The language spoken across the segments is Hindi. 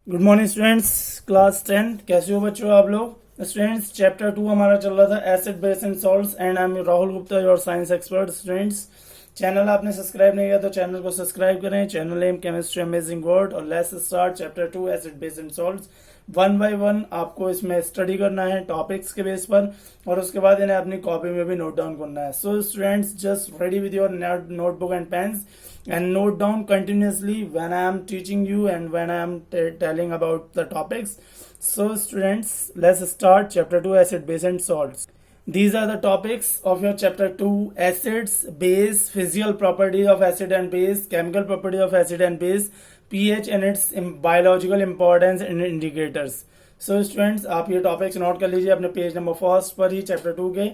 Good morning students, class 10। कैसे हो बच्चों आप लोग? स्टूडेंट्स, चैप्टर 2 हमारा चल रहा था acid base and salts and I am Rahul Gupta, your science expert. Students, channel आपने सब्सक्राइब नहीं किया तो चैनल को सब्सक्राइब करें। Channel name chemistry amazing world. और let's start chapter 2 acid base and salts. One by one आपको इसमें स्टडी करना है टॉपिक्स के बेस पर, और उसके बाद इन्हें अपनी कॉपी में भी नोट डाउन करना है। So students, just ready with your notebook and pens and note down continuously when I am teaching you and when I am telling about the topics. So students, let's start chapter 2 acid base and salts. These are the topics of your chapter 2: acids, base, physical properties of acid and base, chemical properties of acid and base, pH and its biological importance and indicators. So students, आप ये टॉपिक्स नोट कर लीजिए अपने पेज नंबर फर्स्ट पर ही चैप्टर 2 के।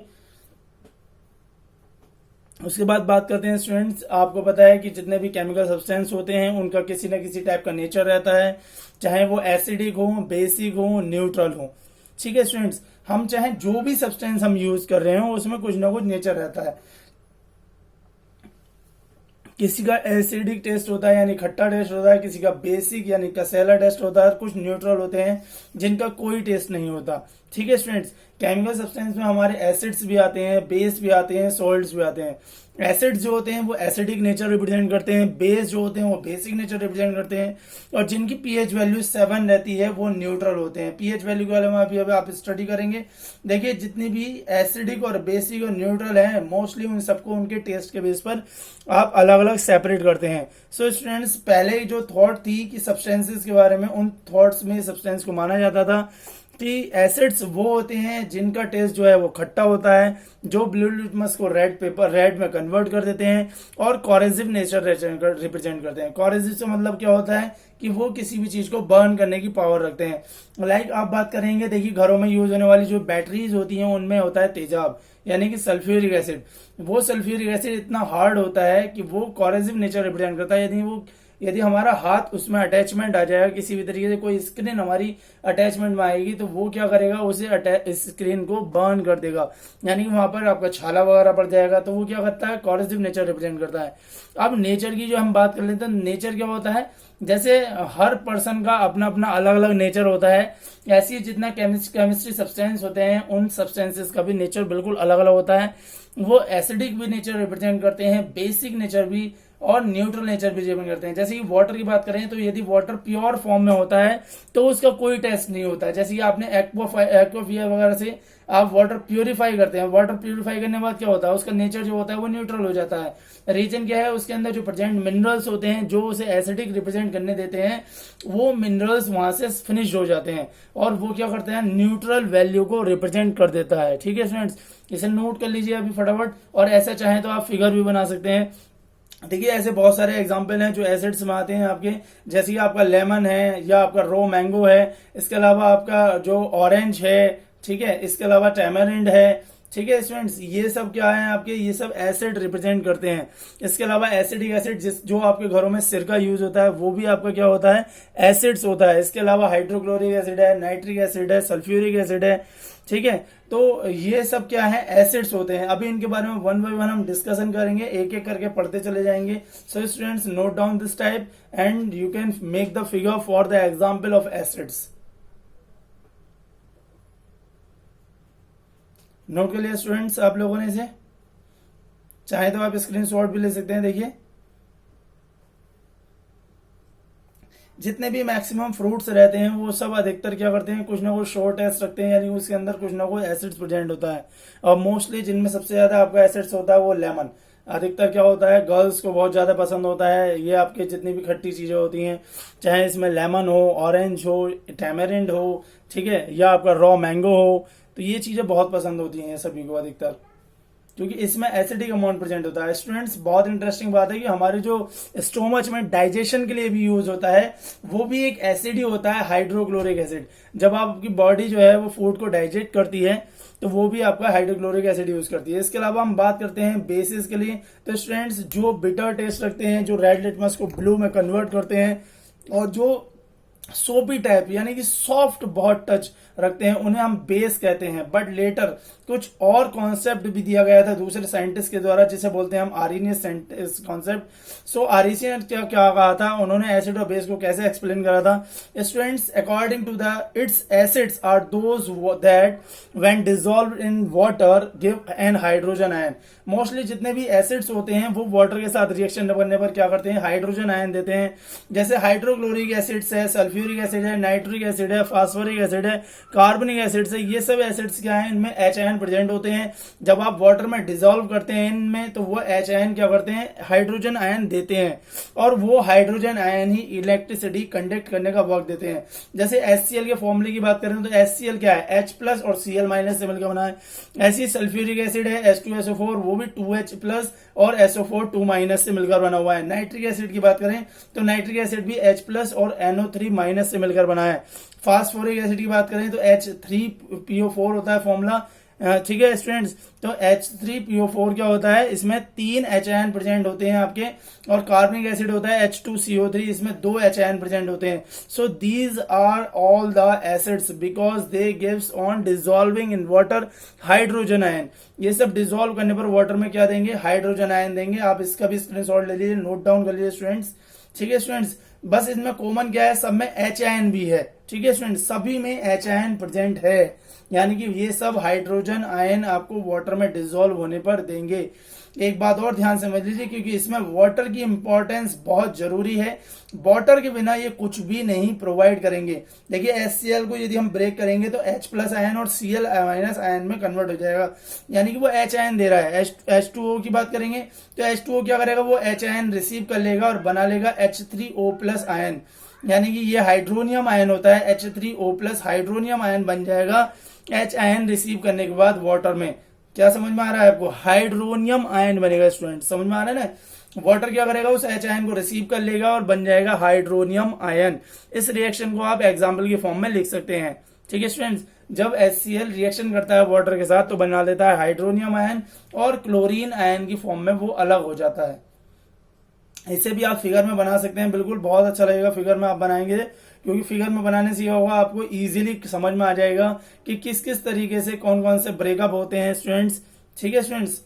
उसके बाद बात करते हैं स्टूडेंट्स, आपको पता है कि जितने भी केमिकल सब्सटेंस होते हैं उनका किसी न किसी टाइप का नेचर रहता है, चाहे वो एसिडिक हो, बेसिक हो, न्यूट्रल हो। ठीक है स्टूडेंट्स, हम चाहे जो भी सब्सटेंस हम यूज कर रहे हो उसमें कुछ ना कुछ नेचर रहता है। किसी का एसिडिक टेस्ट होता है यानी खट्टा टेस्ट होता है, किसी का बेसिक यानी कसैला टेस्ट होता है, कुछ न्यूट्रल होते हैं जिनका कोई टेस्ट नहीं होता। ठीक है स्टूडेंट्स, केमिकल सब्सटेंस में हमारे एसिड्स भी आते हैं, बेस भी आते हैं, सॉल्ट्स भी आते हैं। एसिड्स जो होते हैं वो एसिडिक नेचर रिप्रेजेंट करते हैं, बेस जो होते हैं वो बेसिक नेचर रिप्रेजेंट करते हैं, और जिनकी पीएच वैल्यू 7 रहती है वो न्यूट्रल होते हैं। पीएच वैल्यू के बारे में अभी आप स्टडी करेंगे। देखिए, जितनी भी एसिडिक और बेसिक और न्यूट्रल है, मोस्टली उन सबको उनके टेस्ट के बेस पर आप अलग अलग सेपरेट करते हैं। सो स्टूडेंट्स, पहले जो थॉट थी कि सब्सटेंसेस के बारे में, उन थॉट्स में सब्सटेंस को माना जाता था कि एसिड्स वो होते हैं जिनका टेस्ट जो है वो खट्टा होता है, जो ब्लू लिटमस को रेड में कन्वर्ट कर देते हैं, और कॉरेसिव नेचर रिप्रेजेंट करते हैं। कॉरेसिव से मतलब क्या होता है कि वो किसी भी चीज को बर्न करने की पावर रखते हैं। लाइक आप बात करेंगे, देखिए घरों में यूज होने वाली जो बैटरीज होती हैं उनमें होता है तेजाब यानी कि सल्फ्यूरिक एसिड। वो सल्फ्यूरिक एसिड इतना हार्ड होता है कि वो कॉरेसिव नेचर रिप्रेजेंट करता है। यदि हमारा हाथ उसमें अटैचमेंट आ जाएगा, किसी भी तरीके से कोई स्क्रीन हमारी अटैचमेंट में आएगी, तो वो क्या करेगा, उसे स्क्रीन को बर्न कर देगा, यानी कि वहां पर आपका छाला वगैरह पड़ जाएगा। तो वो क्या करता है, कॉरेसिव नेचर रिप्रेजेंट करता है। अब नेचर की जो हम बात कर लेते हैं, नेचर क्या होता है, जैसे हर पर्सन का अपना अपना अलग अलग नेचर होता है, ऐसी जितना केमिस्ट्री सब्सटेंस होते हैं उन सब्सटेंसेस का भी नेचर बिल्कुल अलग अलग होता है। वो एसिडिक भी नेचर रिप्रेजेंट करते हैं, बेसिक नेचर भी, और न्यूट्रल नेचर भी रिप्रेजेंट करते हैं। जैसे कि वाटर की बात करें तो यदि वाटर प्योर फॉर्म में होता है तो उसका कोई टेस्ट नहीं होता है। जैसे कि आपने एक्वाफियर वगैरह से आप वाटर प्यूरिफाई करते हैं, वाटर प्यूरिफाई करने के बाद क्या होता है, उसका नेचर जो होता है वो न्यूट्रल हो जाता है। रीजन क्या है, उसके अंदर जो प्रेजेंट मिनरल्स होते हैं जो उसे एसिडिक रिप्रेजेंट करने देते हैं, वो मिनरल्स वहां से फिनिश हो जाते हैं, और वो क्या करते हैं, न्यूट्रल वैल्यू को रिप्रेजेंट कर देता है। ठीक है स्टूडेंट्स, इसे नोट कर लीजिए अभी फटाफट, और ऐसा चाहे तो आप फिगर भी बना सकते हैं। देखिए, ऐसे बहुत सारे एग्जाम्पल हैं जो एसिड्स में आते हैं आपके, जैसे कि आपका लेमन है या आपका रो मैंगो है, इसके अलावा आपका जो ऑरेंज है, ठीक है, इसके अलावा टैमरिंड है। ठीक है स्टूडेंट्स, ये सब क्या है आपके, ये सब एसिड रिप्रेजेंट करते हैं। इसके अलावा एसिडिक एसिड जो आपके घरों में सिरका यूज होता है वो भी आपका क्या होता है, एसिड्स होता है। इसके अलावा हाइड्रोक्लोरिक एसिड है, नाइट्रिक एसिड है, सल्फ्यूरिक एसिड है। ठीक है, तो ये सब क्या है, एसिड्स होते हैं। अभी इनके बारे में वन बाय वन हम डिस्कशन करेंगे, एक एक करके पढ़ते चले जाएंगे। So students, note down this type and you can make the figure for the example of acids. Note कर लिया स्टूडेंट्स आप लोगों ने इसे? चाहे तो आप स्क्रीनशॉट भी ले सकते हैं। देखिए, जितने भी मैक्सिमम फ्रूट्स रहते हैं वो सब अधिकतर क्या करते हैं, कुछ ना कुछ शॉर्ट टेस्ट रखते हैं, यानी उसके अंदर कुछ ना कुछ एसिड्स प्रेजेंट होता है। और मोस्टली जिनमें सबसे ज्यादा आपका एसिड्स होता है वो लेमन। अधिकतर क्या होता है, गर्ल्स को बहुत ज्यादा पसंद होता है ये आपके जितनी भी खट्टी चीजें होती हैं, चाहे इसमें लेमन हो, ऑरेंज हो, टैमरिंड हो, ठीक है, या आपका रॉ मैंगो हो, तो ये चीजें बहुत पसंद होती हैं सभी को अधिकतर, क्योंकि इसमें एसिडिक अमाउंट प्रेजेंट होता है। स्टूडेंट्स, बहुत इंटरेस्टिंग बात है कि हमारे जो स्टोमच में डाइजेशन के लिए भी यूज होता है वो भी एक एसिड ही होता है, हाइड्रोक्लोरिक एसिड। जब आपकी बॉडी जो है वो फूड को डाइजेस्ट करती है तो वो भी आपका हाइड्रोक्लोरिक एसिड यूज करती है। इसके अलावा हम बात करते हैं बेसिस के लिए, तो स्टूडेंट्स जो बिटर टेस्ट रखते हैं, जो रेड लिटमस को ब्लू में कन्वर्ट करते हैं, और जो सोपी टाइप यानी कि सॉफ्ट बहुत टच रखते हैं, उन्हें हम बेस कहते हैं। बट लेटर कुछ और कॉन्सेप्ट भी दिया गया था दूसरे साइंटिस्ट के द्वारा, जिसे बोलते हैं हम आर्रीनियस कॉन्सेप्ट। सो आर्रीनियस ने क्या क्या कहा था, उन्होंने एसिड और बेस को कैसे एक्सप्लेन करा था। Students, according to the it's acids are those that when dissolve in water give an hydrogen ion. Mostly जितने भी एसिड्स होते हैं वो वाटर के साथ रिएक्शन करने पर क्या करते हैं, हाइड्रोजन आयन देते हैं। जैसे हाइड्रोक्लोरिक एसिड्स है, सल्फ्यूरिक एसिड है, नाइट्रिक एसिड है, फास्फोरिक एसिड है, कार्बनिक एसिड्स है, ये सब एसिड्स क्या है, इनमें एच आयन प्रेजेंट होते हैं। जब आप वाटर में डिसॉल्व करते हैं इनमें, तो वो एच आयन क्या करते हैं, हाइड्रोजन आयन देते हैं, और वो हाइड्रोजन आयन ही इलेक्ट्रिसिटी कंडक्ट करने का वर्क देते हैं। जैसे HCl के फॉर्मूले की बात करें तो HCl क्या है, H प्लस और Cl माइनस से मिलकर बना है। ऐसी सल्फ्यूरिक एसिड है H2SO4, वो भी 2H प्लस और SO4 2 माइनस से मिलकर बना हुआ है। नाइट्रिक एसिड की बात करें तो नाइट्रिक एसिड भी H प्लस और NO3 माइनस से मिलकर बना है। फास्फोरिक एसिड की बात करें तो H3PO4 होता है फॉर्मूला, ठीक है स्टूडेंट्स। तो H3PO4 क्या होता है, इसमें 3 H आयन प्रेजेंट होते हैं आपके, और कार्बनिक एसिड होता है H2CO3, इसमें 2 H आयन प्रेजेंट होते हैं। So these are all the acids because they gives on dissolving in water hydrogen ion. ये सब डिसॉल्व करने पर वाटर में क्या देंगे, हाइड्रोजन आयन देंगे। आप इसका भी स्क्रीनशॉट ले लीजिए, नोट डाउन कर लीजिए स्टूडेंट्स, ठीक है स्टूडेंट्स। बस इसमें कॉमन क्या है, सब में H आयन भी है, ठीक है स्टूडेंट्स, सभी में H आयन प्रेजेंट है, यानी कि ये सब हाइड्रोजन आयन आपको वाटर में डिसॉल्व होने पर देंगे। एक बात और ध्यान समझ लीजिए, क्योंकि इसमें वाटर की इंपॉर्टेंस बहुत जरूरी है। वाटर के बिना ये कुछ भी नहीं प्रोवाइड करेंगे। देखिए HCl को यदि हम ब्रेक करेंगे तो H प्लस आयन और Cl माइनस आयन में कन्वर्ट हो जाएगा, यानी कि वो H आयन दे रहा है। H2O की बात करेंगे तो H2O क्या करेगा, वो H आयन रिसीव कर लेगा और बना लेगा H3O प्लस आयन, यानी कि ये हाइड्रोनियम आयन होता है। H3O प्लस हाइड्रोनियम आयन बन जाएगा H आयन रिसीव करने के बाद वाटर में। क्या समझ में आ रहा है आपको, हाइड्रोनियम आयन बनेगा स्टूडेंट, समझ में आ रहा है ना। वाटर क्या करेगा, उस H आयन को रिसीव कर लेगा और बन जाएगा हाइड्रोनियम आयन। इस रिएक्शन को आप एग्जाम्पल की फॉर्म में लिख सकते हैं, ठीक है स्टूडेंट्स। जब HCl रिएक्शन करता है वाटर के साथ तो बना देता है हाइड्रोनियम आयन, और क्लोरीन आयन की फॉर्म में वो अलग हो जाता है। इसे भी आप फिगर में बना सकते हैं, बिल्कुल बहुत अच्छा लगेगा फिगर में आप बनाएंगे, क्योंकि फिगर में बनाने से यह होगा आपको इजीली समझ में आ जाएगा कि किस किस तरीके से कौन कौन से ब्रेकअप होते हैं स्टूडेंट्स, ठीक है स्टूडेंट्स।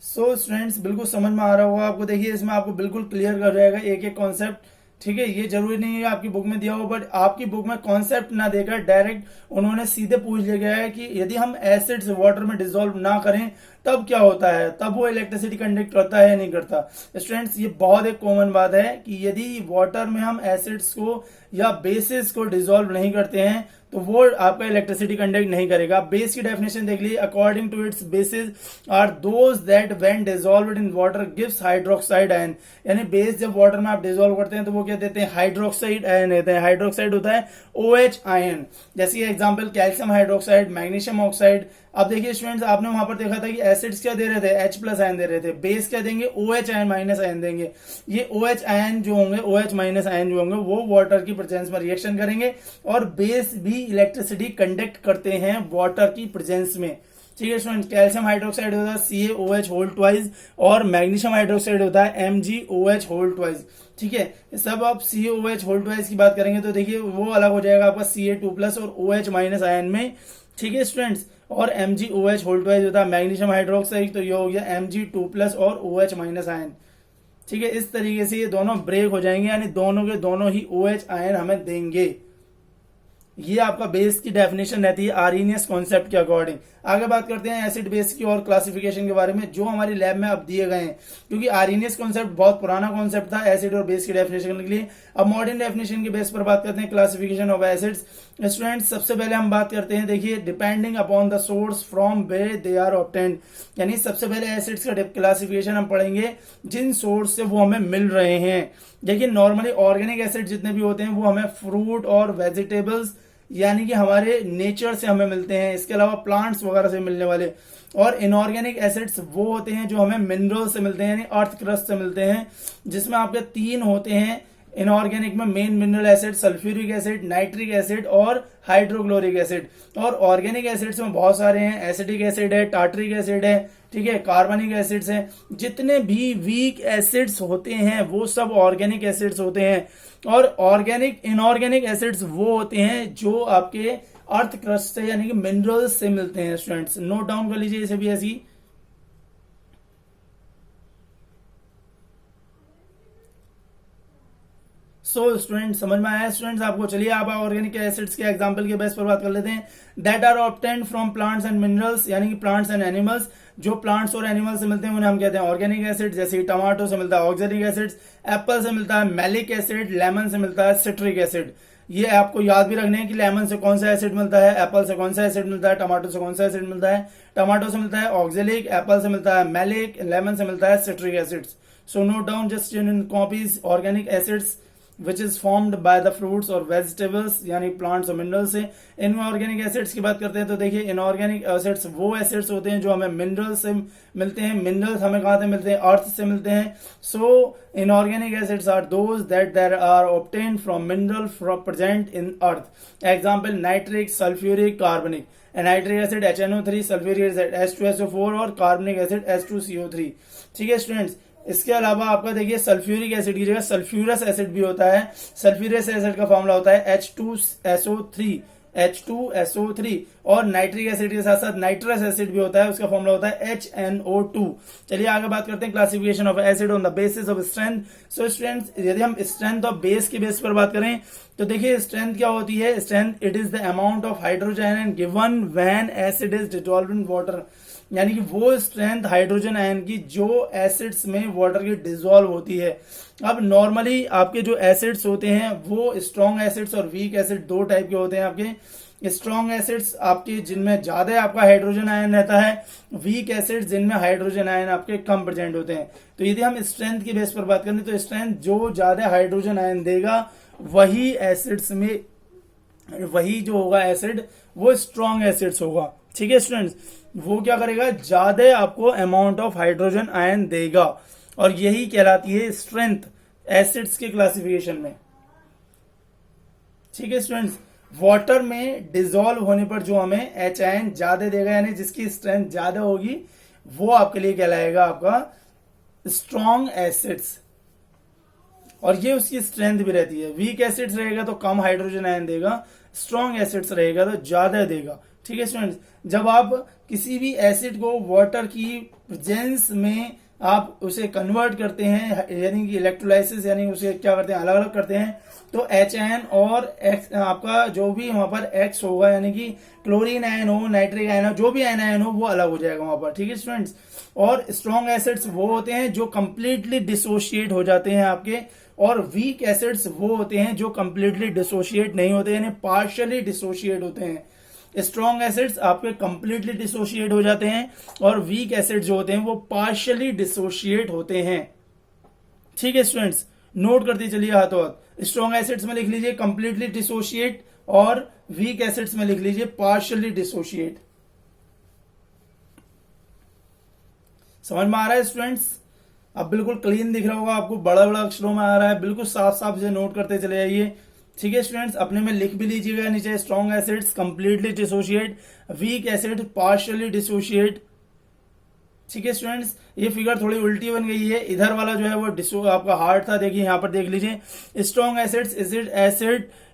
सो स्टूडेंट्स, बिल्कुल समझ में आ रहा होगा आपको। देखिए इसमें आपको बिल्कुल क्लियर कर जाएगा एक एक कॉन्सेप्ट, ठीक है। ये जरूरी नहीं है आपकी बुक में दिया हो, बट आपकी बुक में कॉन्सेप्ट ना देकर डायरेक्ट उन्होंने सीधे पूछ लिया गया है कि यदि हम एसिड्स वाटर में डिसॉल्व ना करें तब क्या होता है, तब वो इलेक्ट्रिसिटी कंडक्ट करता है या नहीं करता। स्टूडेंट्स, ये बहुत एक कॉमन बात है कि यदि वाटर में हम एसिड्स को या बेसिस को डिसॉल्व नहीं करते हैं तो वो आपका इलेक्ट्रिसिटी कंडक्ट नहीं करेगा। बेस की डेफिनेशन देख लीजिए, according to it's bases are those that when dissolved in water gives hydroxide ion. यानी बेस जब वाटर में आप डिसॉल्व करते हैं तो वो क्या देते हैं, हाइड्रोक्साइड आयन देते हैं। हाइड्रोक्साइड होता है OH आयन, जैसे example calcium hydroxide, magnesium oxide. अब देखिए स्टूडेंट्स, आपने वहां पर देखा था कि एसिड्स क्या दे रहे थे, H प्लस आयन दे रहे थे, बेस क्या देंगे, OH आयन माइनस आयन देंगे। ये OH आयन जो होंगे, OH माइनस आयन जो होंगे, वो वाटर की प्रेजेंस में रिएक्शन करेंगे, और बेस भी इलेक्ट्रिसिटी कंडक्ट करते हैं वाटर की प्रेजेंस में, ठीक है स्टूडेंट। कैल्शियम हाइड्रोक्साइड होता है CaOH होल ट्वाइस, और मैग्नीशियम हाइड्रोक्साइड होता है MgOH होल ट्वाइस, ठीक है। सब आप CaOH होल ट्वाइस की बात करेंगे तो देखिए वो अलग हो जाएगा आपका Ca2 प्लस और OH माइनस आयन में, ठीक है स्टूडेंट्स। और MgOH होल ट्वाइस होता है मैग्नीशियम हाइड्रोक्साइड, तो ये हो गया Mg2 प्लस और OH माइनस आयन, ठीक है। इस तरीके से ये दोनों ब्रेक हो जाएंगे, यानी दोनों के दोनों ही OH आयन हमें देंगे। ये आपका बेस की डेफिनेशन रहती है आर्रीनियस कॉन्सेप्ट के अकॉर्डिंग। आगे बात करते हैं एसिड बेस की और क्लासिफिकेशन के बारे में, जो हमारी लैब में अब दिए गए हैं, क्योंकि आर्रीनियस कॉन्सेप्ट बहुत पुराना कॉन्सेप्ट था एसिड और बेस की डेफिनेशन के लिए। अब मॉडर्न डेफिनेशन के बेस पर बात करते हैं क्लासिफिकेशन ऑफ एसिड्स। स्टूडेंट्स, सबसे पहले हम बात करते हैं, देखिए depending upon the source from where they are obtained, यानी सबसे पहले एसिड्स का क्लासिफिकेशन हम पढ़ेंगे जिन सोर्स से वो हमें मिल रहे हैं। देखिए नॉर्मली ऑर्गेनिक एसिड जितने भी होते हैं वो हमें फ्रूट और वेजिटेबल्स यानी कि हमारे नेचर से हमें मिलते हैं, इसके अलावा प्लांट्स वगैरह से मिलने वाले। और इनऑर्गेनिक एसिड्स वो होते हैं जो हमें मिनरल से मिलते हैं, यानी अर्थ क्रस्ट से मिलते हैं, जिसमें आपके 3 होते हैं इनऑर्गेनिक में main mineral acid, sulphuric acid, nitric acid और हाइड्रोक्लोरिक एसिड। और ऑर्गेनिक एसिड्स में बहुत सारे हैं, एसिटिक एसिड है, टार्टरिक एसिड है, ठीक है, कार्बनिक एसिड्स हैं। जितने भी वीक एसिड्स होते हैं वो सब ऑर्गेनिक एसिड्स होते हैं। और ऑर्गेनिक इनऑर्गेनिक एसिड्स वो होते हैं जो आपके अर्थ क्रस्ट से यानी कि मिनरल्स से मिलते हैं। स्टूडेंट्स नोट डाउन कर लीजिए इसे भी ऐसी। स्टूडेंट समझ में आया स्टूडेंट्स आपको? चलिए आप ऑर्गेनिक एसिड्स के एग्जांपल के बेस पर बात कर लेते हैं। That are obtained from plants and minerals, यानी कि प्लांट्स एंड एनिमल्स, जो प्लांट्स और एनिमल से मिलते हैं उन्हें हम कहते हैं ऑर्गेनिक एसिड। जैसे टमाटो से मिलता है ऑक्जेलिक एसिड, एप्पल से मिलता है मैलिक एसिड, लेमन से मिलता है सिट्रिक एसिड। ये आपको याद भी रखना है कि लेमन से कौन सा एसिड मिलता है, एप्पल से कौन सा एसिड मिलता है, टमाटो से कौन सा एसिड मिलता है। टमाटो से मिलता है ऑक्जेलिक, एप्पल से मिलता है मैलिक, लेमन से मिलता है citric acids. So note down just in copies organic acids which is formed by the fruits और वेजिटेबल्स, यानी प्लांट्स और मिनरल्स से। इनमें ऑर्गेनिक एसिड्स की बात करते हैं तो देखिए इनऑर्गेनिक एसिड्स वो एसिड्स होते हैं जो हमें मिनरल्स से मिलते हैं। मिनरल्स हमें कहां से मिलते हैं? अर्थ से मिलते हैं। So inorganic acids are those that there are obtained from mineral present in earth. Example nitric, sulphuric, carbonic. Nitric acid HNO3, sulphuric acid H2SO4 और कार्बनिक एसिड H2CO3। ठीक है स्टूडेंट्स, इसके अलावा आपका देखिए सल्फ्यूरिक एसिड की जगह सल्फ्यूरस एसिड भी होता है। सल्फ्यूरस एसिड का फॉर्मूला होता है H2SO3 और नाइट्रिक एसिड के साथ साथ नाइट्रस एसिड भी होता है, उसका फॉर्मूला होता है HNO2। चलिए आगे बात करते हैं classification of acid on the basis of strength. So strength, यदि हम स्ट्रेंथ ऑफ बेस के बेस पर बात करें तो देखिए स्ट्रेंथ क्या होती है? Strength it is the amount of hydrogen ion given when acid is dissolved in water, यानी कि वो स्ट्रेंथ हाइड्रोजन आयन की जो एसिड्स में वाटर की डिसॉल्व होती है। अब नॉर्मली आपके जो एसिड्स होते हैं वो स्ट्रॉन्ग एसिड्स और वीक एसिड दो टाइप के होते हैं। आपके स्ट्रॉन्ग एसिड्स आपके जिनमें ज्यादा आपका हाइड्रोजन आयन रहता है, वीक एसिड्स जिनमें हाइड्रोजन आयन आपके कम प्रेजेंट होते हैं। तो यदि हम स्ट्रेंथ की बेस पर बात करें तो स्ट्रेंथ जो ज्यादा हाइड्रोजन आयन देगा वही एसिड्स में, वही जो होगा एसिड वो स्ट्रॉन्ग एसिड्स होगा। ठीक है स्टूडेंट्स, वो क्या करेगा? ज्यादा आपको अमाउंट ऑफ हाइड्रोजन आयन देगा और यही कहलाती है स्ट्रेंथ एसिड्स के क्लासिफिकेशन में। ठीक है स्टूडेंट्स, वाटर में डिसॉल्व होने पर जो हमें H आयन ज्यादा देगा यानी जिसकी स्ट्रेंथ ज्यादा होगी वो आपके लिए कहलाएगा आपका स्ट्रॉन्ग एसिड्स, और ये उसकी स्ट्रेंथ भी रहती है। वीक एसिड्स रहेगा तो कम हाइड्रोजन आयन देगा, स्ट्रॉन्ग एसिड्स रहेगा तो ज्यादा देगा। ठीक है स्टूडेंट्स, जब आप किसी भी एसिड को वाटर की प्रेजेंस में आप उसे कन्वर्ट करते हैं, यानी कि इलेक्ट्रोलाइसिस, यानी उसे क्या करते हैं? अलग अलग करते हैं, तो H आयन और X आपका जो भी वहां पर X होगा, यानी कि क्लोरीन आयन हो, नाइट्रिक आयन हो, जो भी आयन हो वो अलग हो जाएगा वहां पर। ठीक है स्टूडेंट्स, और स्ट्रॉन्ग एसिड्स वो होते हैं जो कंप्लीटली डिसोशिएट हो जाते हैं आपके, और वीक एसिड्स वो होते हैं जो कंप्लीटली डिसोशिएट नहीं होते, यानी पार्शियली डिसोशिएट होते हैं। स्ट्रॉन्ग एसिड्स आपके कंप्लीटली डिसोशिएट हो जाते हैं और वीक एसिड जो होते हैं वो पार्शियली डिसोशिएट होते हैं। ठीक है स्टूडेंट्स, नोट करते चलिए हाथों हाथ। स्ट्रॉन्ग एसिड्स में लिख लीजिए कंप्लीटली डिसोशिएट और वीक एसिड्स में लिख लीजिए पार्शियली डिसोशिएट। समझ में आ रहा है स्टूडेंट्स? अब बिल्कुल क्लीन दिख रहा होगा आपको, बड़ा बड़ा अक्षरों में आ रहा है, बिल्कुल साफ साफ से नोट करते चले जाइए। ठीक है स्टूडेंट्स, अपने में लिख भी लीजिएगा नीचे, strong acids completely dissociate, weak acid partially dissociate. ठीक है स्टूडेंट्स, ये फिगर थोड़ी उल्टी बन गई है, इधर वाला जो है वो आपका हार्ड था, देखिए यहां पर देख लीजिए। Strong acids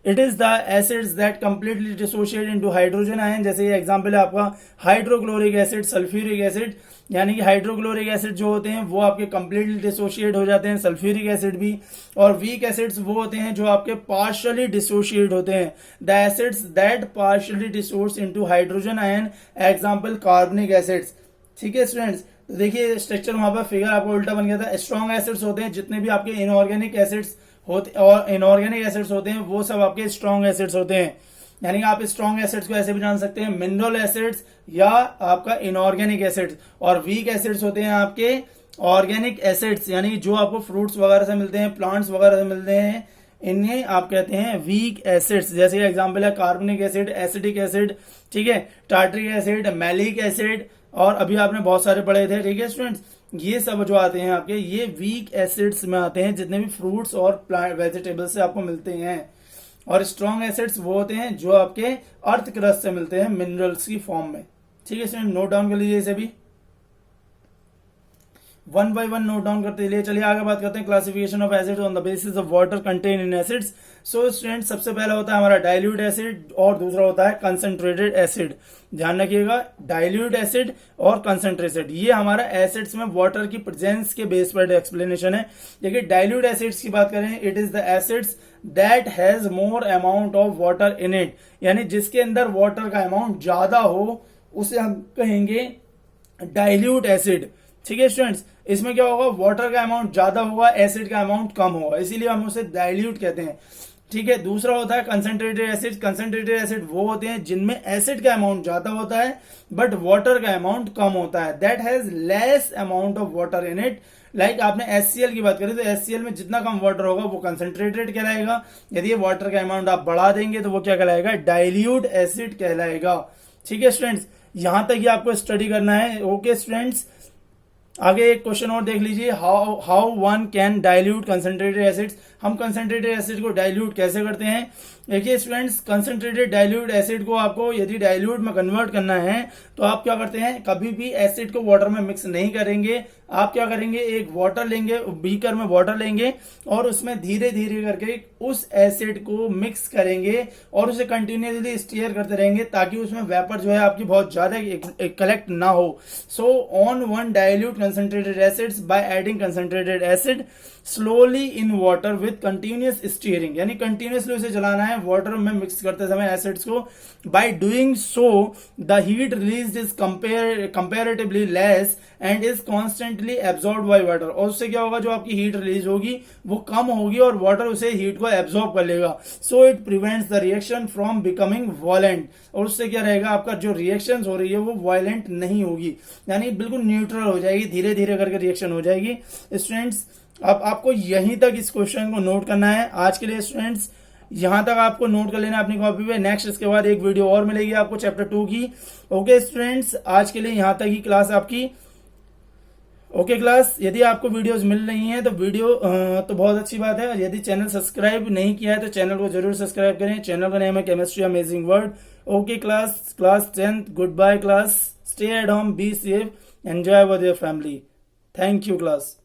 it is the acids that completely dissociate into hydrogen ion. जैसे ये एग्जांपल है आपका हाइड्रोक्लोरिक एसिड, सल्फ्यूरिक एसिड, यानी कि हाइड्रोक्लोरिक एसिड जो होते हैं वो आपके कंप्लीटली डिसोशिएट हो जाते हैं, सल्फ्यूरिक एसिड भी। और वीक एसिड्स वो होते हैं जो आपके पार्शियली डिसोशिएट होते हैं, the acids that partially dissociate into hydrogen ion, example carbonic acids. ठीक है स्टूडेंट्स, तो देखिए स्ट्रक्चर वहां पर फिगर आपको उल्टा बन गया था। स्ट्रॉन्ग एसिड्स होते हैं जितने भी आपके इनऑर्गेनिक एसिड्स होते और इनऑर्गेनिक एसिड्स होते हैं वो सब आपके स्ट्रॉन्ग एसिड्स होते हैं। यानी कि आप स्ट्रॉन्ग एसिड्स को ऐसे भी जान सकते हैं मिनरल एसिड्स या आपका इनऑर्गेनिक एसिड्स, और वीक एसिड्स होते हैं आपके ऑर्गेनिक एसिड्स, यानी जो आपको फ्रूट्स वगैरह से मिलते हैं, प्लांट्स वगैरह से मिलते हैं, इन्हें आप कहते हैं वीक एसिड्स। जैसे एग्जांपल है कार्बनिक एसिड, एसिटिक एसिड, ठीक है, टार्टरिक एसिड, मैलिक एसिड, और अभी आपने बहुत सारे पढ़े थे। ठीक है स्टूडेंट्स, ये सब जो आते हैं आपके, ये वीक एसिड्स में आते हैं, जितने भी फ्रूट्स और प्लांट वेजिटेबल्स से आपको मिलते हैं। और स्ट्रॉन्ग एसिड्स वो होते हैं जो आपके अर्थ क्रस्ट से मिलते हैं मिनरल्स की फॉर्म में। ठीक है स्टूडेंट, नोट डाउन कर लीजिए इसे भी, one by one note down करते लिए। चलिए आगे बात करते हैं classification of acids on the basis of water contain in acids. So student, सबसे पहला होता है हमारा डाइल्यूट एसिड और दूसरा होता है कंसंट्रेटेड एसिड। ध्यान रखिएगा, डाइल्यूट एसिड और कंसंट्रेटेड, ये हमारा एसिड्स में वाटर की प्रेजेंस के बेस पर एक्सप्लेनेशन है। देखिए डाइल्यूट एसिड्स की बात करें, it is the acids that has more amount of water in it, यानी जिसके अंदर वाटर का अमाउंट ज्यादा हो उसे हम कहेंगे डाइल्यूट एसिड। ठीक है स्टूडेंट्स, इसमें क्या होगा, वाटर का अमाउंट ज्यादा होगा, एसिड का अमाउंट कम होगा, इसीलिए हम उसे डाइल्यूट कहते हैं। ठीक है, दूसरा होता है कंसंट्रेटेड एसिड। कंसंट्रेटेड एसिड वो होते हैं जिनमें एसिड का अमाउंट ज्यादा होता है बट वाटर का अमाउंट कम होता है, that has less amount of water in it. Like आपने HCl की बात करें तो HCl में जितना कम वाटर होगा वो कंसंट्रेटेड कहलाएगा, यदि ये वाटर का अमाउंट आप बढ़ा देंगे तो वो क्या कहलाएगा, डाइल्यूट एसिड कहलाएगा। ठीक है स्टूडेंट्स, यहां तक ही आपको स्टडी करना है। ओके स्टूडेंट्स, आगे एक क्वेश्चन और देख लीजिए, how one can dilute concentrated acids. हम कंसंट्रेटेड एसिड को डाइल्यूट कैसे करते हैं। देखिए स्टूडेंट्स, कंसंट्रेटेड डाइल्यूट एसिड को आपको यदि डाइल्यूट में कन्वर्ट करना है तो आप क्या करते हैं, कभी भी एसिड को वाटर में मिक्स नहीं करेंगे। आप क्या करेंगे, एक वाटर लेंगे, बीकर में वाटर लेंगे और उसमें धीरे धीरे करके उस एसिड को मिक्स करेंगे और उसे कंटिन्यूसली स्टीयर करते रहेंगे ताकि उसमें वेपर जो है आपकी बहुत ज्यादा कलेक्ट ना हो। So on one dilute concentrated acids by adding concentrated acid slowly in water with continuous steering, यानी कंटिन्यूसली उसे चलाना है वाटर में मिक्स करते समय एसिड्स को। by doing so the heat released is comparatively less and is constantly absorbed by water, और उससे क्या होगा, जो आपकी हीट रिलीज होगी वो कम होगी और वाटर उसे हीट को एब्जॉर्ब कर लेगा। So it prevents the reaction from becoming violent, और उससे क्या रहेगा, आपका जो रिएक्शन हो रही है वो वायलेंट नहीं होगी, यानी बिल्कुल न्यूट्रल हो जाएगी, धीरे धीरे करके रिएक्शन हो जाएगी। स्टूडेंट्स, अब आपको यहीं तक इस क्वेश्चन को नोट करना है आज के लिए। स्टूडेंट्स, यहां तक आपको नोट कर लेना अपनी कॉपी पे। नेक्स्ट इसके बाद एक वीडियो और मिलेगी आपको चैप्टर 2 की। ओके स्टूडेंट्स, आज के लिए यहां तक ही क्लास आपकी। ओके क्लास, यदि आपको वीडियोस मिल रही हैं तो वीडियो तो बहुत अच्छी बात है। यदि चैनल सब्सक्राइब नहीं किया है तो चैनल को जरूर सब्सक्राइब करें। चैनल का नेम है chemistry amazing world. Okay class 10th, good bye class, stay at home, be safe, enjoy with your family. Thank you class.